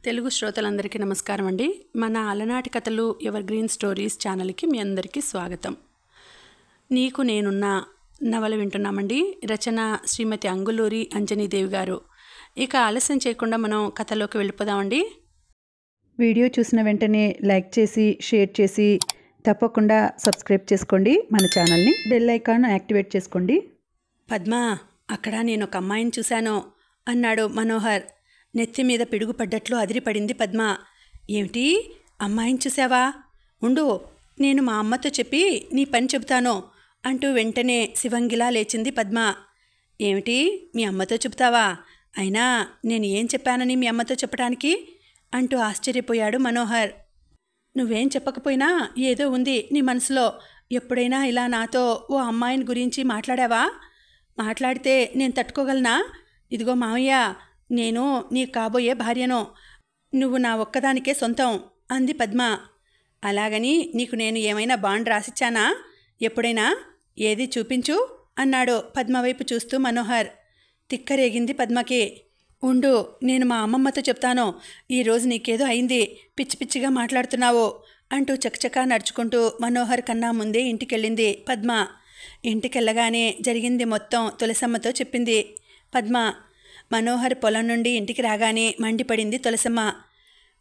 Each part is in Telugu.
తెలుగు శ్రోతలందరికీ నమస్కారం అండి. మన అలనాటి కథలు ఎవర్ గ్రీన్ స్టోరీస్ ఛానల్కి మీ అందరికీ స్వాగతం. నీకు నేనున్నా నవల వింటున్నామండి. రచన శ్రీమతి అంగులూరి అంజనీదేవి గారు. ఇక ఆలస్యం చేయకుండా మనం కథలోకి వెళ్ళిపోదామండి. వీడియో చూసిన వెంటనే లైక్ చేసి షేర్ చేసి తప్పకుండా సబ్స్క్రైబ్ చేసుకోండి. మన ఛానల్ని బెల్ ఐకాన్ యాక్టివేట్ చేసుకోండి. పద్మ, అక్కడ నేను ఒక అమ్మాయిని చూశాను అన్నాడు మనోహర్. నెత్తి మీద పిడుగు పడ్డట్లు అదిరిపడింది పద్మ. ఏమిటి, అమ్మాయిని చూసావా? ఉండు, నేను మా అమ్మతో చెప్పి నీ పని చెబుతాను అంటూ వెంటనే శివంగిలా లేచింది పద్మ. ఏమిటి, మీ అమ్మతో చెబుతావా? అయినా నేను ఏం చెప్పానని మీ అమ్మతో చెప్పడానికి అంటూ ఆశ్చర్యపోయాడు మనోహర్. నువ్వేం చెప్పకపోయినా ఏదో ఉంది నీ మనసులో. ఎప్పుడైనా ఇలా నాతో ఓ అమ్మాయిని గురించి మాట్లాడావా? మాట్లాడితే నేను తట్టుకోగలనా? ఇదిగో మావయ్య, నేను నీ కాబోయే భార్యను. నువ్వు నా ఒక్కదానికే సొంతం అంది పద్మ. అలాగని నీకు నేను ఏమైనా బాండ్ రాసిచ్చానా ఎప్పుడైనా? ఏది చూపించు అన్నాడు పద్మ వైపు చూస్తూ మనోహర్. తిక్కరేగింది పద్మకి. ఉండు, నేను మా అమ్మమ్మతో చెప్తాను. ఈరోజు నీకేదో అయింది, పిచ్చి పిచ్చిగా మాట్లాడుతున్నావు అంటూ చకచకా నడుచుకుంటూ మనోహర్ కన్నా ముందే ఇంటికెళ్ళింది పద్మ. ఇంటికెళ్ళగానే జరిగింది మొత్తం తులసమ్మతో చెప్పింది పద్మ. మనోహర్ పొలం నుండి ఇంటికి రాగానే మండిపడింది తులసమ్మ.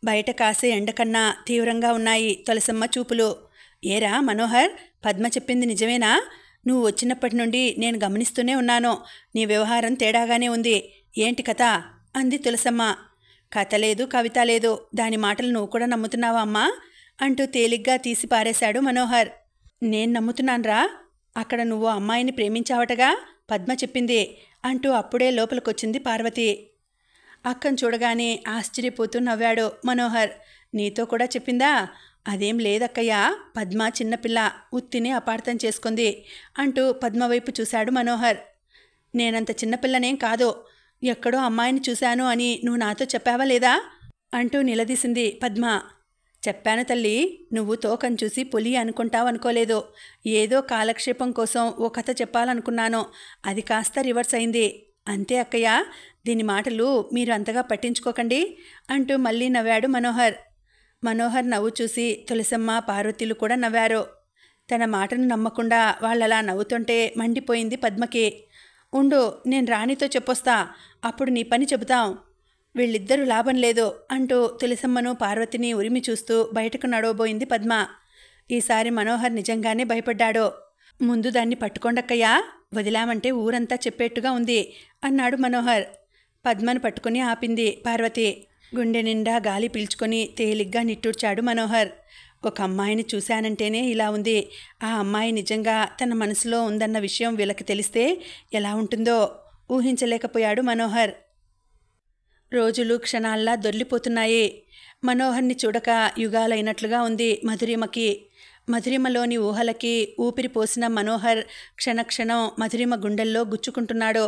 బయట కాసే ఎండకన్నా తీవ్రంగా ఉన్నాయి తులసమ్మ చూపులు. ఏరా మనోహర్, పద్మ చెప్పింది నిజమేనా? నువ్వు వచ్చినప్పటి నుండి నేను గమనిస్తూనే ఉన్నాను. నీ వ్యవహారం తేడాగానే ఉంది. ఏంటి కథ అంది తులసమ్మ. కథ లేదు, కవిత లేదు. దాని మాటలు నువ్వు కూడా నమ్ముతున్నావా అమ్మా అంటూ తేలిగ్గా తీసి పారేశాడు మనోహర్. నేను నమ్ముతున్నాన్రా. అక్కడ నువ్వు అమ్మాయిని ప్రేమించావటగా పద్మ చెప్పింది అంటూ అప్పుడే లోపలికొచ్చింది పార్వతి. అక్కను చూడగానే ఆశ్చర్యపోతూ నవ్వాడు మనోహర్. నీతో కూడా చెప్పిందా? అదేం లేదక్కయ్యా, పద్మ చిన్నపిల్ల, ఉత్తినే అపార్థం చేసుకుంది అంటూ పద్మ వైపు చూశాడు మనోహర్. నేనంత చిన్నపిల్లనేం కాదు. ఎక్కడో అమ్మాయిని చూశాను అని నువ్వు నాతో చెప్పావా లేదా అంటూ నిలదీసింది పద్మ. చెప్పాను తల్లి. నువ్వు తోకను చూసి పులి అనుకుంటావనుకోలేదు. ఏదో కాలక్షేపం కోసం ఓ కథ చెప్పాలనుకున్నాను. అది కాస్త రివర్స్ అయింది అంతే అక్కయ్య. దీని మాటలు మీరు అంతగా పట్టించుకోకండి అంటూ మళ్ళీ నవ్వాడు మనోహర్. మనోహర్ నవ్వు చూసి తులసమ్మ, పార్వతీలు కూడా నవ్వారు. తన మాటను నమ్మకుండా వాళ్ళలా నవ్వుతుంటే మండిపోయింది పద్మకి. ఉండు, నేను రాణితో చెప్పొస్తా, అప్పుడు నీ పని చెబుతాం. వీళ్ళిద్దరూ లాభం లేదు అంటూ తులసమ్మను, పార్వతిని ఉరిమి చూస్తూ బయటకు నడవబోయింది పద్మ. ఈసారి మనోహర్ నిజంగానే భయపడ్డాడు. ముందు దాన్ని పట్టుకోండక్కయ్యా, వదిలామంటే ఊరంతా చెప్పేట్టుగా ఉంది అన్నాడు మనోహర్. పద్మను పట్టుకుని ఆపింది పార్వతి. గుండె నిండా గాలి పీల్చుకొని తేలిగ్గా నిట్టూర్చాడు మనోహర్. ఒక అమ్మాయిని చూశానంటేనే ఇలా ఉంది. ఆ అమ్మాయి నిజంగా తన మనసులో ఉందన్న విషయం వీళ్ళకి తెలిస్తే ఎలా ఉంటుందో ఊహించలేకపోయాడు మనోహర్. రోజులు క్షణాల్లా దొర్లిపోతున్నాయి. మనోహర్ని చూడక యుగాలైనట్లుగా ఉంది మధురిమకి. మధురిమలోని ఊహలకి ఊపిరి పోసిన మనోహర్ క్షణక్షణం మధురిమ గుండెల్లో గుచ్చుకుంటున్నాడు.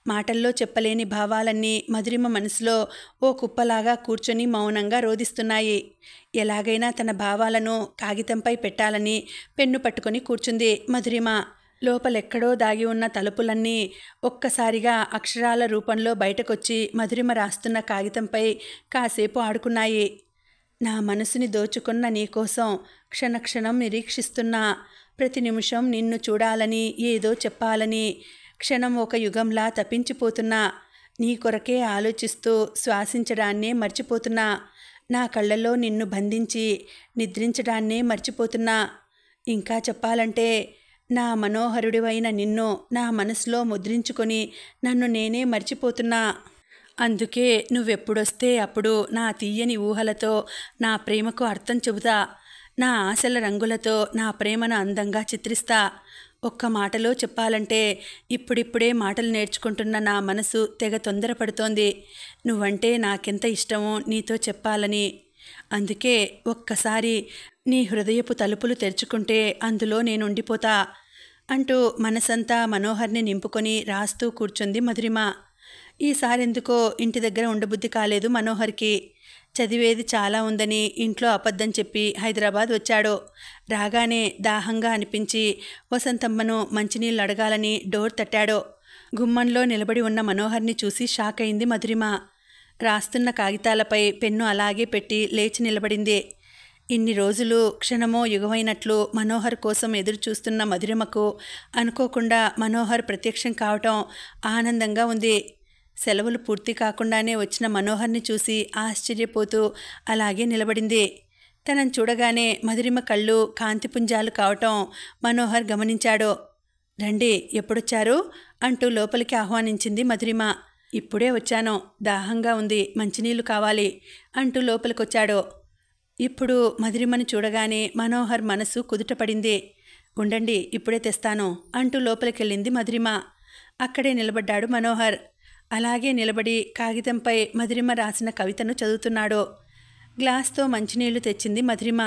మాటల్లో చెప్పలేని భావాలన్నీ మధురిమ మనసులో ఓ కుప్పలాగా కూర్చొని మౌనంగా రోదిస్తున్నాయి. ఎలాగైనా తన భావాలను కాగితంపై పెట్టాలని పెన్ను పట్టుకొని కూర్చుంది మధురిమ. లోపలెక్కడో దాగి ఉన్న తలుపులన్నీ ఒక్కసారిగా అక్షరాల రూపంలో బయటకొచ్చి మధురిమ రాస్తున్న కాగితంపై కాసేపు ఆడుకున్నాయి. నా మనసుని దోచుకున్న నీకోసం క్షణక్షణం నిరీక్షిస్తున్నా. ప్రతి నిమిషం నిన్ను చూడాలని, ఏదో చెప్పాలని, క్షణం ఒక యుగంలా తప్పించిపోతున్నా. నీ కొరకే ఆలోచిస్తూ శ్వాసించడాన్నే మర్చిపోతున్నా. నా కళ్ళల్లో నిన్ను బంధించి నిద్రించడాన్నే మర్చిపోతున్నా. ఇంకా చెప్పాలంటే నా మనోహరుడివైన నిన్ను నా మనసులో ముద్రించుకొని నన్ను నేనే మర్చిపోతున్నా. అందుకే నువ్వెప్పుడొస్తే అప్పుడు నా తీయని ఊహలతో నా ప్రేమకు అర్థం చెబుతా. నా ఆశల రంగులతో నా ప్రేమను అందంగా చిత్రిస్తా. ఒక్క మాటలో చెప్పాలంటే ఇప్పుడిప్పుడే మాటలు నేర్చుకుంటున్న నా మనసు తెగ తొందరపడుతోంది. నువ్వంటే నాకెంత ఇష్టమో నీతో చెప్పాలని. అందుకే ఒక్కసారి నీ హృదయపు తలుపులు తెరుచుకుంటే అందులో నేనుండిపోతా అంటూ మనసంతా మనోహర్ని నింపుకొని రాస్తూ కూర్చుంది మధురిమ. ఈసారెందుకో ఇంటి దగ్గర ఉండబుద్ధి కాలేదు మనోహర్కి. చదివేది చాలా ఉందని ఇంట్లో అబద్ధం చెప్పి హైదరాబాద్ వచ్చాడు. రాగానే దాహంగా అనిపించి వసంతమ్మను మంచినీళ్ళు అడగాలని డోర్ తట్టాడు. గుమ్మంలో నిలబడి ఉన్న మనోహర్ని చూసి షాక్ అయింది మధురిమ. రాస్తున్న కాగితాలపై పెన్ను అలాగే పెట్టి లేచి నిలబడింది. ఇన్ని రోజులు క్షణమో యుగమైనట్లు మనోహర్ కోసం ఎదురు చూస్తున్న మధురిమకు అనుకోకుండా మనోహర్ ప్రత్యక్షం కావటం ఆనందంగా ఉంది. సెలవులు పూర్తి కాకుండానే వచ్చిన మనోహర్ని చూసి ఆశ్చర్యపోతూ అలాగే నిలబడింది. తనను చూడగానే మధురిమ కళ్ళు కాంతిపుంజాలు కావటం మనోహర్ గమనించాడు. రండి, ఎప్పుడొచ్చారు అంటూ లోపలికి ఆహ్వానించింది మధురిమ. ఇప్పుడే వచ్చాను, దాహంగా ఉంది, మంచినీళ్లు కావాలి అంటూ లోపలికొచ్చాడు. ఇప్పుడు మధురిమను చూడగానే మనోహర్ మనసు కుదుటపడింది. ఉండండి, ఇప్పుడే తెస్తాను అంటూ లోపలికెళ్ళింది మధురిమ. అక్కడే నిలబడ్డాడు మనోహర్. అలాగే నిలబడి కాగితంపై మధురిమ రాసిన కవితను చదువుతున్నాడు. గ్లాస్తో మంచినీళ్లు తెచ్చింది మధురిమ.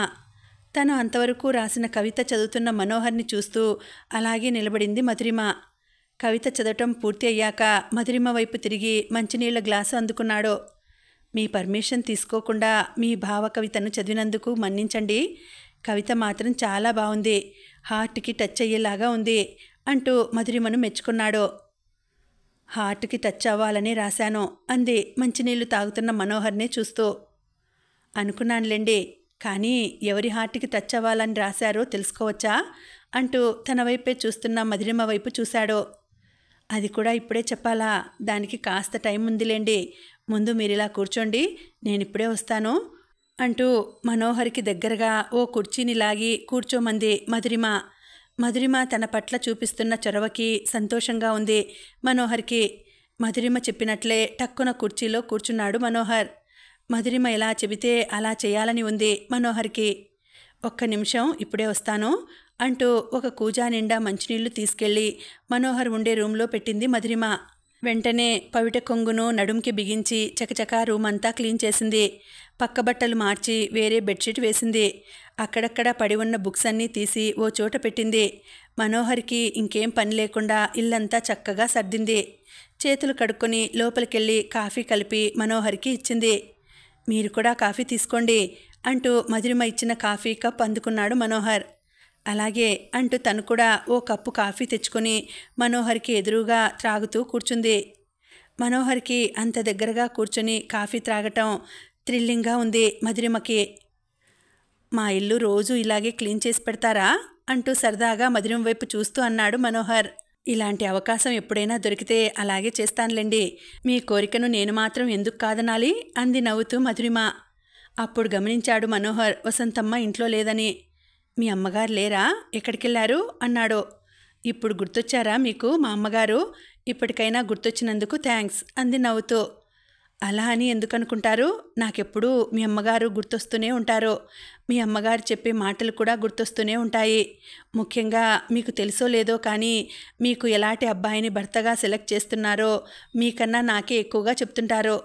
తను అంతవరకు రాసిన కవిత చదువుతున్న మనోహర్ని చూస్తూ అలాగే నిలబడింది మధురిమ. కవిత చదవటం పూర్తి అయ్యాక మధురిమ వైపు తిరిగి మంచినీళ్ల గ్లాసు అందుకున్నాడు. మీ పర్మిషన్ తీసుకోకుండా మీ భావ కవితను చదివినందుకు మన్నించండి. కవిత మాత్రం చాలా బాగుంది, హార్ట్కి టచ్ అయ్యేలాగా ఉంది అంటూ మధురిమను మెచ్చుకున్నాడు. హార్ట్కి టచ్ అవ్వాలని రాశాను అంది మంచినీళ్లు తాగుతున్న మనోహర్నే చూస్తూ. అనుకున్నానులేండి, కానీ ఎవరి హార్ట్కి టచ్ అవ్వాలని రాశారో తెలుసుకోవచ్చా అంటూ తన వైపే చూస్తున్న మధురిమ వైపు చూశాడు. అది కూడా ఇప్పుడే చెప్పాలా? దానికి కాస్త టైం ఉందిలేండి. ముందు మీరిలా కూర్చోండి, నేనిప్పుడే వస్తాను అంటూ మనోహర్కి దగ్గరగా ఓ కుర్చీని లాగి కూర్చోమంది మధురిమ. మధురిమ తన పట్ల చూపిస్తున్న చొరవకి సంతోషంగా ఉంది మనోహర్కి. మధురిమ చెప్పినట్లే టక్కున కుర్చీలో కూర్చున్నాడు మనోహర్. మధురిమ ఎలా చెబితే అలా చేయాలని ఉంది మనోహర్కి. ఒక్క నిమిషం, ఇప్పుడే వస్తాను అంటూ ఒక కూజా నిండా మంచినీళ్లు తీసుకెళ్లి మనోహర్ ఉండే రూంలో పెట్టింది మధురిమ. వెంటనే పవిట కొంగును నడుంకి బిగించి చకచకా రూమ్ అంతా క్లీన్ చేసింది. పక్క బట్టలు మార్చి వేరే బెడ్షీట్ వేసింది. అక్కడక్కడ పడి ఉన్న బుక్స్ అన్నీ తీసి ఓ చోట పెట్టింది. మనోహర్కి ఇంకేం పని లేకుండా ఇల్లంతా చక్కగా సర్దింది. చేతులు కడుక్కొని లోపలికెళ్ళి కాఫీ కలిపి మనోహర్కి ఇచ్చింది. మీరు కూడా కాఫీ తీసుకోండి అంటూ మధురిమ ఇచ్చిన కాఫీ కప్ అందుకున్నాడు మనోహర్. అలాగే అంటూ తను కూడా ఓ కప్పు కాఫీ తెచ్చుకొని మనోహర్కి ఎదురుగా త్రాగుతూ కూర్చుంది. మనోహర్కి అంత దగ్గరగా కూర్చొని కాఫీ త్రాగటం థ్రిల్లింగ్గా ఉంది మధురిమకి. మా ఇల్లు రోజు ఇలాగే క్లీన్ చేసి పెడతారా అంటూ సరదాగా మధురిమ వైపు చూస్తూ అన్నాడు మనోహర్. ఇలాంటి అవకాశం ఎప్పుడైనా దొరికితే అలాగే చేస్తానులేండి. మీ కోరికను నేను మాత్రం ఎందుకు కాదనాలి అంది నవ్వుతూ మధురిమ. అప్పుడు గమనించాడు మనోహర్ వసంతమ్మ ఇంట్లో లేదని. మీ అమ్మగారు లేరా? ఎక్కడికెళ్ళారు అన్నాడు. ఇప్పుడు గుర్తొచ్చారా మీకు మా అమ్మగారు? ఇప్పటికైనా గుర్తొచ్చినందుకు థ్యాంక్స్ అంది నవ్వుతూ. అలా అని ఎందుకు అనుకుంటారు? నాకెప్పుడూ మీ అమ్మగారు గుర్తొస్తూనే ఉంటారు. మీ అమ్మగారు చెప్పే మాటలు కూడా గుర్తొస్తూనే ఉంటాయి. ముఖ్యంగా మీకు తెలుసో లేదో కానీ మీకు ఎలాంటి అబ్బాయిని భర్తగా సెలెక్ట్ చేస్తున్నారో మీకన్నా నాకే ఎక్కువగా చెప్తుంటారు.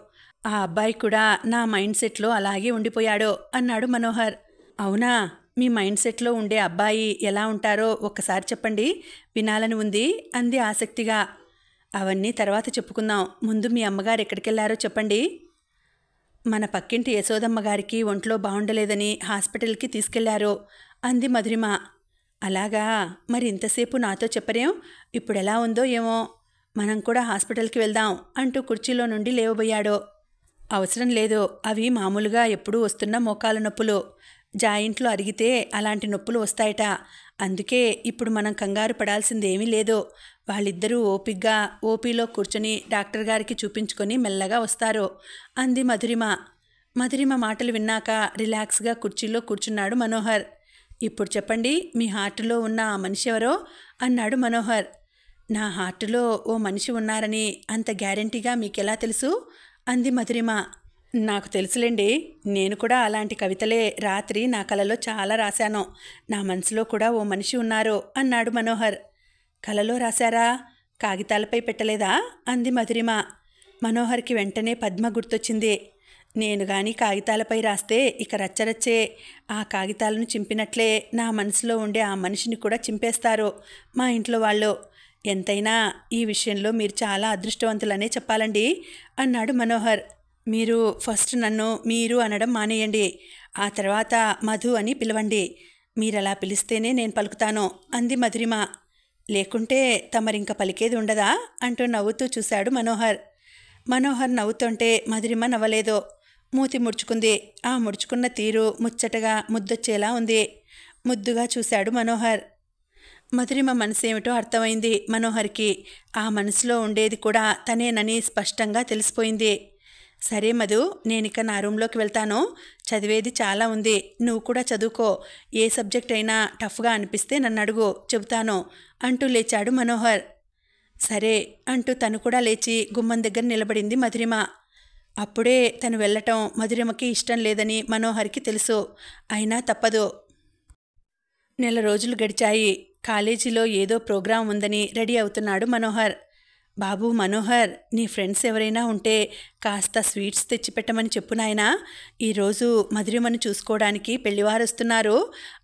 ఆ అబ్బాయి కూడా నా మైండ్ సెట్లో అలాగే ఉండిపోయాడు అన్నాడు మనోహర్. అవునా? మీ మైండ్ సెట్లో ఉండే అబ్బాయి ఎలా ఉంటారో ఒక్కసారి చెప్పండి, వినాలని ఉంది అంది ఆసక్తిగా. అవన్నీ తర్వాత చెప్పుకుందాం, ముందు మీ అమ్మగారు ఎక్కడికెళ్లారో చెప్పండి. మన పక్కింటి యశోదమ్మ గారికి ఒంట్లో బాగుండలేదని హాస్పిటల్కి తీసుకెళ్లారు అంది మధురిమ. అలాగా? మరి ఇంతసేపు నాతో చెప్పరేం? ఇప్పుడు ఎలా ఉందో ఏమో, మనం కూడా హాస్పిటల్కి వెళ్దాం అంటూ కుర్చీలో నుండి లేవబోయాడు. అవసరం లేదు, అవి మామూలుగా ఎప్పుడూ వస్తున్న మోకాల నొప్పులు. జాయింట్లు అరిగితే అలాంటి నొప్పులు వస్తాయట. అందుకే ఇప్పుడు మనం కంగారు పడాల్సిందేమీ లేదు. వాళ్ళిద్దరూ ఓపిగ్గా ఓపీలో కూర్చొని డాక్టర్ గారికి చూపించుకొని మెల్లగా వస్తారు అంది మధురిమ. మధురిమ మాటలు విన్నాక రిలాక్స్గా కుర్చీలో కూర్చున్నాడు మనోహర్. ఇప్పుడు చెప్పండి, మీ హార్టులో ఉన్న ఆ మనిషి ఎవరో అన్నాడు మనోహర్. నా హార్టులో ఓ మనిషి ఉన్నారని అంత గ్యారెంటీగా మీకెలా తెలుసు అంది మధురిమ. నాకు తెలుసులేండి, నేను కూడా అలాంటి కవితలే రాత్రి నా కలలో చాలా రాశాను. నా మనసులో కూడా ఓ మనిషి ఉన్నారు అన్నాడు మనోహర్. కలలో రాశారా? కాగితాలపై పెట్టలేదా అంది మధురిమ. మనోహర్కి వెంటనే పద్మ గుర్తొచ్చింది. నేను గాని కాగితాలపై రాస్తే ఇక రచ్చరచ్చే. ఆ కాగితాలను చింపినట్లే నా మనసులో ఉండే ఆ మనిషిని కూడా చింపేస్తారు మా ఇంట్లో వాళ్ళు. ఎంతైనా ఈ విషయంలో మీరు చాలా అదృష్టవంతులనే చెప్పాలండి అన్నాడు మనోహర్. మీరు ఫస్ట్ నన్ను మీరు అనడం మానేయండి, ఆ తర్వాత మధు అని పిలవండి. మీరలా పిలిస్తేనే నేను పలుకుతాను అంది మధురిమ. లేకుంటే తమరింక పలికేది ఉండదా అంటూ నవ్వుతూ చూశాడు మనోహర్. మనోహర్ నవ్వుతుంటే మధురిమ నవ్వలేదు. మూతి ముడుచుకుంది. ఆ ముడుచుకున్న తీరు ముచ్చటగా ముద్దొచ్చేలా ఉంది. ముద్దుగా చూశాడు మనోహర్. మధురిమ మనసేమిటో అర్థమైంది మనోహర్కి. ఆ మనసులో ఉండేది కూడా తనేనని స్పష్టంగా తెలిసిపోయింది. సరే మధు, నేనిక నా రూంలోకి వెళ్తాను. చదివేది చాలా ఉంది. నువ్వు కూడా చదువుకో. ఏ సబ్జెక్ట్ అయినా టఫ్గా అనిపిస్తే నన్ను అడుగు, చెబుతాను అంటూ లేచాడు మనోహర్. సరే అంటూ తను కూడా లేచి గుమ్మం దగ్గర నిలబడింది మధురిమ. అప్పుడే తను వెళ్ళటం మధురిమకి ఇష్టం లేదని మనోహర్కి తెలుసు. అయినా తప్పదు. నెల రోజులు గడిచాయి. కాలేజీలో ఏదో ప్రోగ్రాం ఉందని రెడీ అవుతున్నాడు మనోహర్. బాబు మనోహర్, నీ ఫ్రెండ్స్ ఎవరైనా ఉంటే కాస్త స్వీట్స్ తెచ్చిపెట్టమని చెప్పు నాయనా. ఈరోజు మధురిమను చూసుకోవడానికి పెళ్లివారు వస్తున్నారు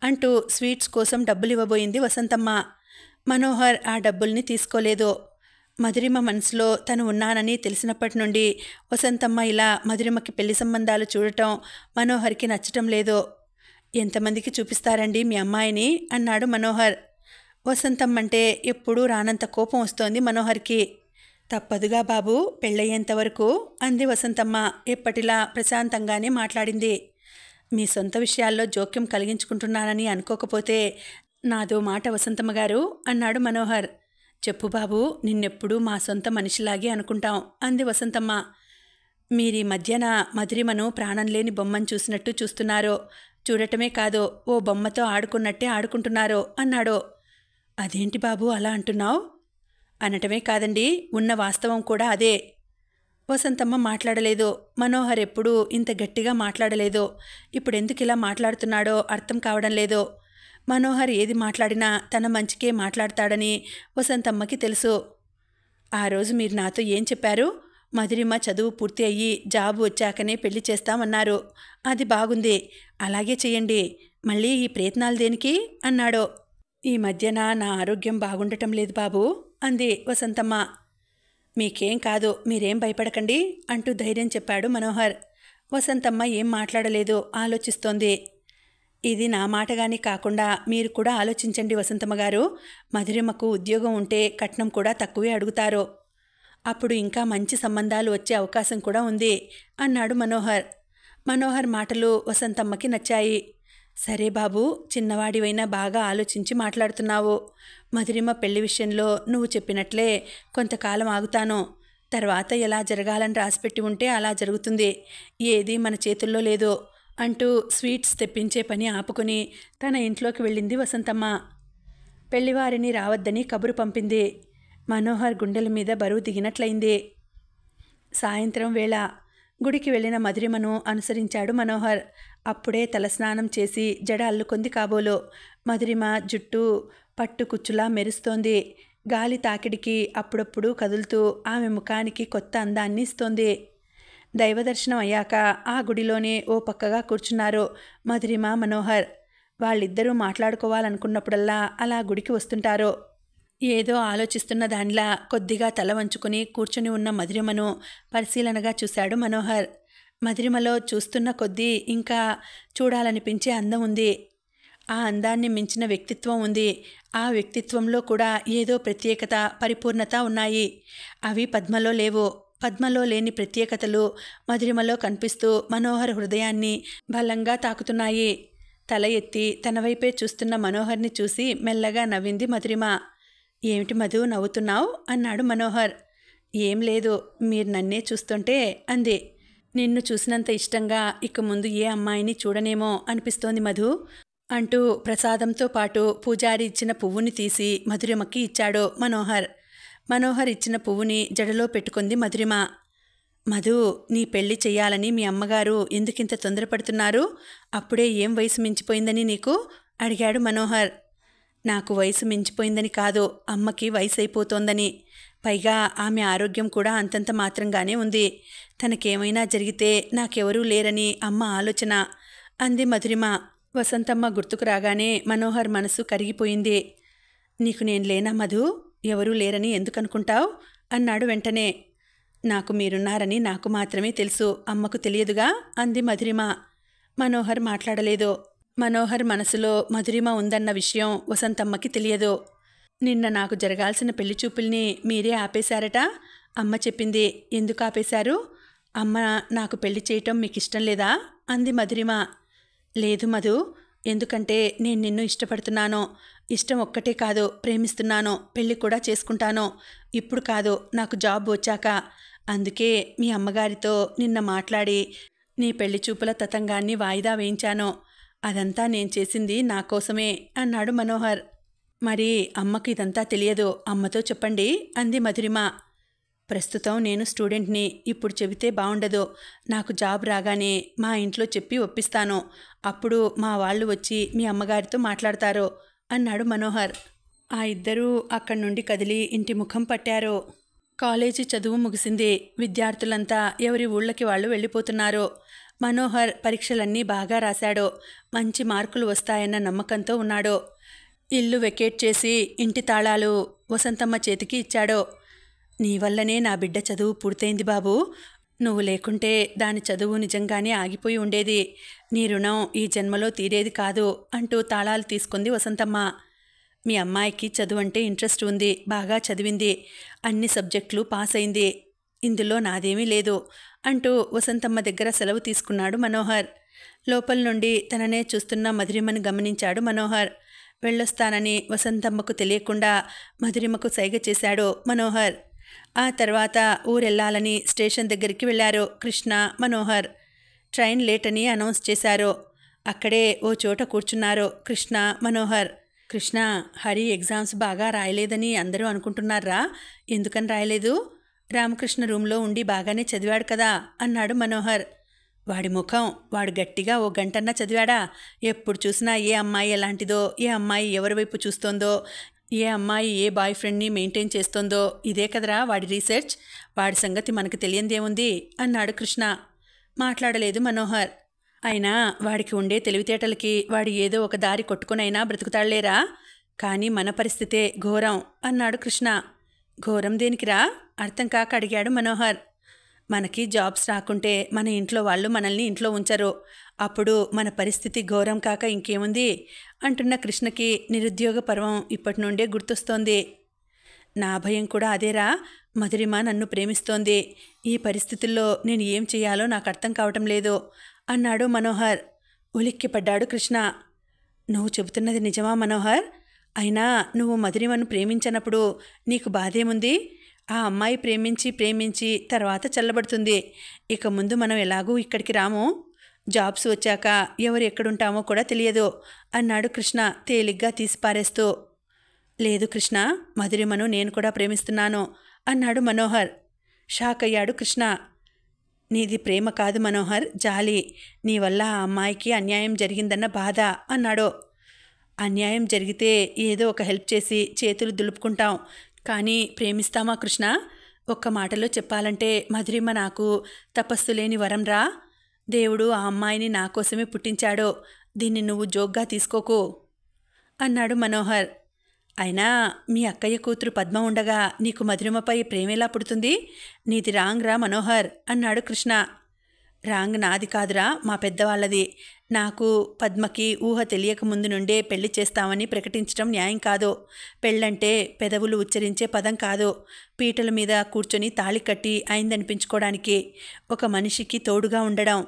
అంటూ స్వీట్స్ కోసం డబ్బులు ఇవ్వబోయింది వసంతమ్మ. మనోహర్ ఆ డబ్బుల్ని తీసుకోలేదు. మధురిమ మనసులో తను ఉన్నానని తెలిసినప్పటి నుండి వసంతమ్మ ఇలా మధురిమకి పెళ్లి సంబంధాలు చూడటం మనోహర్కి నచ్చటం లేదు. ఎంతమందికి చూపిస్తారండి మీ అమ్మాయిని అన్నాడు మనోహర్. వసంతమ్మంటే ఎప్పుడూ రానంత కోపం వస్తోంది మనోహర్కి. తప్పదుగా బాబు, పెళ్ళయ్యేంతవరకు అంది వసంతమ్మ. ఎప్పటిలా ప్రశాంతంగానే మాట్లాడింది. మీ సొంత విషయాల్లో జోక్యం కలిగించుకుంటున్నానని అనుకోకపోతే నాదో మాట వసంతమ్మ గారు అన్నాడు మనోహర్. చెప్పు బాబు, నిన్నెప్పుడూ మా సొంత మనిషిలాగే అనుకుంటాం అంది వసంతమ్మ. మీరీ మధ్యన మధురిమను ప్రాణం లేని బొమ్మను చూసినట్టు చూస్తున్నారు. చూడటమే కాదు, ఓ బొమ్మతో ఆడుకున్నట్టే ఆడుకుంటున్నారు అన్నాడు. అదేంటి బాబు అలా అంటున్నావు? అనటమే కాదండి, ఉన్న వాస్తవం కూడా అదే. వసంతమ్మ మాట్లాడలేదు. మనోహర్ ఎప్పుడూ ఇంత గట్టిగా మాట్లాడలేదు. ఇప్పుడెందుకు ఇలా మాట్లాడుతున్నాడో అర్థం కావడం లేదు. మనోహర్ ఏది మాట్లాడినా తన మంచికే మాట్లాడతాడని వసంతమ్మకి తెలుసు. ఆ రోజు మీరు నాతో ఏం చెప్పారు? మధురిమ చదువు పూర్తి అయ్యి జాబు వచ్చాకనే పెళ్లి చేస్తామన్నారు. అది బాగుంది, అలాగే చెయ్యండి. మళ్ళీ ఈ ప్రయత్నాలు దేనికి అన్నాడు. ఈ మధ్యన నా ఆరోగ్యం బాగుండటం లేదు బాబు అంది వసంతమ్మ. మీకేం కాదు, మీరేం భయపడకండి అంటూ ధైర్యం చెప్పాడు మనోహర్. వసంతమ్మ ఏం మాట్లాడలేదు, ఆలోచిస్తోంది. ఇది నా మాటగానే కాకుండా మీరు కూడా ఆలోచించండి వసంతమ్మ గారు. మధురిమకు ఉద్యోగం ఉంటే కట్నం కూడా తక్కువే అడుగుతారు. అప్పుడు ఇంకా మంచి సంబంధాలు వచ్చే అవకాశం కూడా ఉంది అన్నాడు మనోహర్. మనోహర్ మాటలు వసంతమ్మకి నచ్చాయి. సరే బాబు, చిన్నవాడివైనా బాగా ఆలోచించి మాట్లాడుతున్నావు. మధురిమ పెళ్లి విషయంలో నువ్వు చెప్పినట్లే కొంతకాలం ఆగుతాను. తర్వాత ఎలా జరగాలని రాసిపెట్టి ఉంటే అలా జరుగుతుంది. ఏది మన చేతుల్లో లేదు అంటూ స్వీట్స్ తెప్పించే పని ఆపుకుని తన ఇంట్లోకి వెళ్ళింది వసంతమ్మ. పెళ్లివారిని రావద్దని కబురు పంపింది. మనోహర్ గుండెల మీద బరువు దిగినట్లయింది. సాయంత్రం వేళ గుడికి వెళ్ళిన మధురిమను అనుసరించాడు మనోహర్. అప్పుడే తలస్నానం చేసి జడ అల్లుకొంది కాబోలు. మధురిమ జుట్టు పట్టు కుచ్చులా మెరుస్తోంది. గాలి తాకిడికి అప్పుడప్పుడు కదులుతూ ఆమె ముఖానికి కొత్త అందాన్ని ఇస్తోంది. దైవదర్శనం అయ్యాక ఆ గుడిలోనే ఓ పక్కగా కూర్చున్నారు మధురిమ, మనోహర్. వాళ్ళిద్దరూ మాట్లాడుకోవాలనుకున్నప్పుడల్లా అలా గుడికి వస్తుంటారు. ఏదో ఆలోచిస్తున్న దానిలా కొద్దిగా తల వంచుకుని కూర్చుని ఉన్న మధురిమను పరిశీలనగా చూశాడు మనోహర్. మధురిమలో చూస్తున్న కొద్దీ ఇంకా చూడాలనిపించే అందం ఉంది. ఆ అందాన్ని మించిన వ్యక్తిత్వం ఉంది. ఆ వ్యక్తిత్వంలో కూడా ఏదో ప్రత్యేకత, పరిపూర్ణత ఉన్నాయి. అవి పద్మలో లేవు. పద్మలో లేని ప్రత్యేకతలు మధురిమలో కనిపిస్తూ మనోహర్ హృదయాన్ని బలంగా తాకుతున్నాయి. తల ఎత్తి తన వైపే చూస్తున్న మనోహర్ని చూసి మెల్లగా నవ్వింది మధురిమ. ఏమిటి మధు, నవ్వుతున్నావు అన్నాడు మనోహర్. ఏం లేదు, మీరు నన్నే చూస్తుంటే అంది. నిన్ను చూసినంత ఇష్టంగా ఇక ముందు ఏ అమ్మాయిని చూడనేమో అనిపిస్తోంది మధు అంటూ ప్రసాదంతో పాటు పూజారి ఇచ్చిన పువ్వుని తీసి మధురిమకి ఇచ్చాడు మనోహర్. మనోహర్ ఇచ్చిన పువ్వుని జడలో పెట్టుకుంది మధురిమ. మధు, నీ పెళ్లి చెయ్యాలని మీ అమ్మగారు ఎందుకింత తొందరపడుతున్నారు? అప్పుడే ఏం వయసు మించిపోయిందని నీకు అడిగాడు మనోహర్. నాకు వయసు మించిపోయిందని కాదు, అమ్మకి వయసు అయిపోతోందని. పైగా ఆమె ఆరోగ్యం కూడా అంతంత మాత్రంగానే ఉంది. తనకేమైనా జరిగితే నాకెవరూ లేరని అమ్మ ఆలోచన అంది మధురిమ. వసంతమ్మ గుర్తుకు రాగానే మనోహర్ మనసు కరిగిపోయింది. నీకు నేను లేనా మధు? ఎవరూ లేరని ఎందుకనుకుంటావు అన్నాడు వెంటనే. నాకు మీరున్నారని నాకు మాత్రమే తెలుసు, అమ్మకు తెలియదుగా అంది మధురిమ. మనోహర్ మాట్లాడలేదు. మనోహర్ మనసులో మధురిమ ఉందన్న విషయం వసంతమ్మకి తెలియదు. నిన్న నాకు జరగాల్సిన పెళ్లి చూపుల్ని మీరే ఆపేశారట అమ్మ చెప్పింది. ఎందుకు ఆపేశారు? అమ్మ నాకు పెళ్లి చేయటం మీకు ఇష్టం లేదా? అంది మధురిమ. లేదు మధు, ఎందుకంటే నేను నిన్ను ఇష్టపడుతున్నాను. ఇష్టం ఒక్కటే కాదు, ప్రేమిస్తున్నాను. పెళ్లి కూడా చేసుకుంటాను. ఇప్పుడు కాదు, నాకు జాబ్ వచ్చాక. అందుకే మీ అమ్మగారితో నిన్న మాట్లాడి నీ పెళ్లి చూపుల తతంగాన్ని వాయిదా వేయించాను. అదంతా నేను చేసింది నా కోసమే అన్నాడు మనోహర్. మరి అమ్మకు ఇదంతా తెలియదు, అమ్మతో చెప్పండి అంది మధురిమ. ప్రస్తుతం నేను స్టూడెంట్ని, ఇప్పుడు చెబితే బాగుండదు. నాకు జాబ్ రాగానే మా ఇంట్లో చెప్పి ఒప్పిస్తాను. అప్పుడు మా వాళ్ళు వచ్చి మీ అమ్మగారితో మాట్లాడతారు అన్నాడు మనోహర్. ఆ ఇద్దరూ అక్కడి నుండి కదిలి ఇంటి ముఖం పట్టారు. కాలేజీ చదువు ముగిసింది. విద్యార్థులంతా ఎవరి ఊళ్ళకి వాళ్ళు వెళ్ళిపోతున్నారు. మనోహర్ పరీక్షలన్నీ బాగా రాశాడు. మంచి మార్కులు వస్తాయన్న నమ్మకంతో ఉన్నాడు. ఇల్లు వెకేట్ చేసి ఇంటి తాళాలు వసంతమ్మ చేతికి ఇచ్చాడు. నీ వల్లనే నా బిడ్డ చదువు పూర్తయింది బాబు. నువ్వు లేకుంటే దాని చదువు నిజంగానే ఆగిపోయి ఉండేది. నీ రుణం ఈ జన్మలో తీరేది కాదు అంటూ తాళాలు తీసుకుంది వసంతమ్మ. మీ అమ్మాయికి చదువు అంటే ఇంట్రెస్ట్ ఉంది, బాగా చదివింది, అన్ని సబ్జెక్టులు పాస్ అయింది. ఇందులో నాదేమీ లేదు అంటూ వసంతమ్మ దగ్గర సెలవు తీసుకున్నాడు మనోహర్. లోపల నుండి తననే చూస్తున్న మధురిమను గమనించాడు మనోహర్. వెళ్ళొస్తానని వసంతమ్మకు తెలియకుండా మధురిమకు సైగ చేశాడు మనోహర్. ఆ తర్వాత ఊరెళ్ళాలని స్టేషన్ దగ్గరికి వెళ్ళారు కృష్ణ, మనోహర్. ట్రైన్ లేట్ అని అనౌన్స్ చేశారు. అక్కడే ఓ చోట కూర్చున్నారు కృష్ణ, మనోహర్. కృష్ణ, హరి ఎగ్జామ్స్ బాగా రాయలేదని అందరూ అనుకుంటున్నారా? ఎందుకని రాయలేదు? రామకృష్ణ రూమ్లో ఉండి బాగానే చదివాడు కదా అన్నాడు మనోహర్. వాడి ముఖం, వాడు గట్టిగా ఓ గంటన్నా చదివాడా? ఎప్పుడు చూసినా ఏ అమ్మాయి ఎలాంటిదో, ఏ అమ్మాయి ఎవరి వైపు చూస్తోందో, ఏ అమ్మాయి ఏ బాయ్ ఫ్రెండ్ని మెయింటైన్ చేస్తోందో, ఇదే కదరా వాడి రీసెర్చ్. వాడి సంగతి మనకు తెలియందేముంది అన్నాడు కృష్ణ. మాట్లాడలేదు మనోహర్. అయినా వాడికి ఉండే తెలివితేటలకి వాడు ఏదో ఒక దారి కొట్టుకునైనా బ్రతుకుతాళ్లేరా. కానీ మన పరిస్థితే ఘోరం అన్నాడు కృష్ణ. ఘోరం దేనికిరా? అర్థం కాక అడిగాడు మనోహర్. మనకి జాబ్స్ రాకుంటే మన ఇంట్లో వాళ్ళు మనల్ని ఇంట్లో ఉంచరు. అప్పుడు మన పరిస్థితి ఘోరం కాక ఇంకేముంది అంటున్న కృష్ణకి నిరుద్యోగ పర్వం ఇప్పటి నుండే గుర్తొస్తోంది. నా భయం కూడా అదేరా. మధురిమ నన్ను ప్రేమిస్తోంది. ఈ పరిస్థితుల్లో నేను ఏం చేయాలో నాకు అర్థం కావటం లేదు అన్నాడు మనోహర్. ఉలిక్కిపడ్డాడు కృష్ణ. నువ్వు చెబుతున్నది నిజమా మనోహర్? అయినా నువ్వు మధురిమను ప్రేమించనప్పుడు నీకు బాధేముంది? ఆ అమ్మాయి ప్రేమించి తర్వాత చల్లబడుతుంది. ఇక ముందు మనం ఎలాగూ ఇక్కడికి రాము. జాబ్స్ వచ్చాక ఎవరు ఎక్కడుంటామో కూడా తెలియదు అన్నాడు కృష్ణ తేలిగ్గా తీసిపారేస్తూ. లేదు కృష్ణ, మధురిమను నేను కూడా ప్రేమిస్తున్నాను అన్నాడు మనోహర్. షాక్ అయ్యాడు కృష్ణ. నీది ప్రేమ కాదు మనోహర్, జాలి. నీ వల్ల ఆ అమ్మాయికి అన్యాయం జరిగిందన్న బాధ అన్నాడు. అన్యాయం జరిగితే ఏదో ఒక హెల్ప్ చేసి చేతులు దులుపుకుంటాం, కానీ ప్రేమిస్తామా కృష్ణ? ఒక్క మాటలో చెప్పాలంటే మధురిమ నాకు తపస్సు లేని వరంరా. దేవుడు ఆ అమ్మాయిని నా కోసమే పుట్టించాడు. దీన్ని నువ్వు జోక్గా తీసుకోకు అన్నాడు మనోహర్. అయినా మీ అక్కయ్య కూతురు పద్మ ఉండగా నీకు మధురిమపై ప్రేమేలా పుడుతుంది? నీది రాంగ్ రా మనోహర్ అన్నాడు కృష్ణ. రాంగ్ నాది కాదురా, మా పెద్దవాళ్ళది. నాకు పద్మకి ఊహ తెలియక ముందు నుండే పెళ్లి చేస్తామని ప్రకటించడం న్యాయం కాదు. పెళ్ళంటే పెదవులు ఉచ్చరించే పదం కాదు. పీటల మీద కూర్చొని తాళి కట్టి అయిందనిపించుకోవడానికి, ఒక మనిషికి తోడుగా ఉండడం.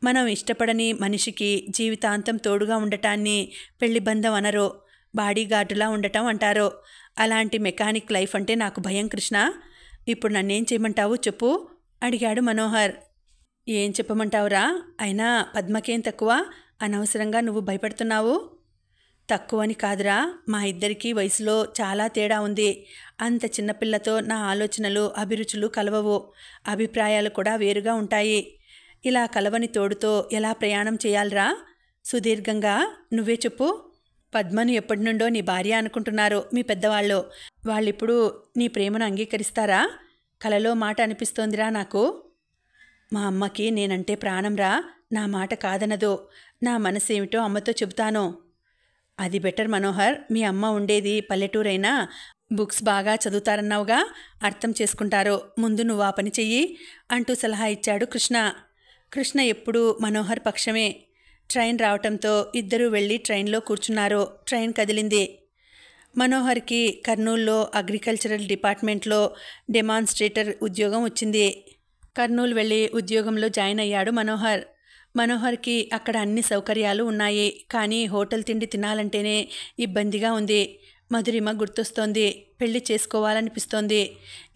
మనం ఇష్టపడని మనిషికి జీవితాంతం తోడుగా ఉండటాన్ని పెళ్లి బంధం అనరు, బాడీగార్డులా ఉండటం అంటారు. అలాంటి మెకానిక్ లైఫ్ అంటే నాకు భయం కృష్ణ. ఇప్పుడు నన్నేం చేయమంటావు చెప్పు అడిగాడు మనోహర్. ఏం చెప్పమంటావురా? అయినా పద్మకేం తక్కువ? అనవసరంగా నువ్వు భయపడుతున్నావు. తక్కువని కాదురా, మా ఇద్దరికీ వయసులో చాలా తేడా ఉంది. అంత చిన్నపిల్లతో నా ఆలోచనలు అభిరుచులు కలవవు, అభిప్రాయాలు కూడా వేరుగా ఉంటాయి. ఇలా కలవని తోడుతో ఎలా ప్రయాణం చేయాలిరా సుదీర్ఘంగా? నువ్వే చెప్పు. పద్మను ఎప్పటి నుండో నీ భార్య అనుకుంటున్నారు మీ పెద్దవాళ్ళు. వాళ్ళిప్పుడు నీ ప్రేమను అంగీకరిస్తారా? కలలో మాట అనిపిస్తోందిరా నాకు. మా అమ్మకి నేనంటే ప్రాణంరా, నా మాట కాదనదు. నా మనసేమిటో అమ్మతో చెబుతాను. అది బెటర్ మనోహర్. మీ అమ్మ ఉండేది పల్లెటూరైనా బుక్స్ బాగా చదువుతారన్నావుగా, అర్థం చేసుకుంటారు. ముందు నువ్వు ఆ పని చెయ్యి అంటూ సలహా ఇచ్చాడు కృష్ణ. కృష్ణ ఎప్పుడూ మనోహర్ పక్షమే. ట్రైన్ రావటంతో ఇద్దరూ వెళ్ళి ట్రైన్లో కూర్చున్నారు. ట్రైన్ కదిలింది. మనోహర్కి కర్నూలులో అగ్రికల్చరల్ డిపార్ట్మెంట్లో డెమాన్స్ట్రేటర్ ఉద్యోగం వచ్చింది. కర్నూలు వెళ్ళి ఉద్యోగంలో జాయిన్ అయ్యాడు మనోహర్. మనోహర్కి అక్కడ అన్ని సౌకర్యాలు ఉన్నాయి, కానీ హోటల్ తిండి తినాలంటేనే ఇబ్బందిగా ఉంది. మధురిమ గుర్తొస్తోంది. పెళ్లి చేసుకోవాలనిపిస్తోంది.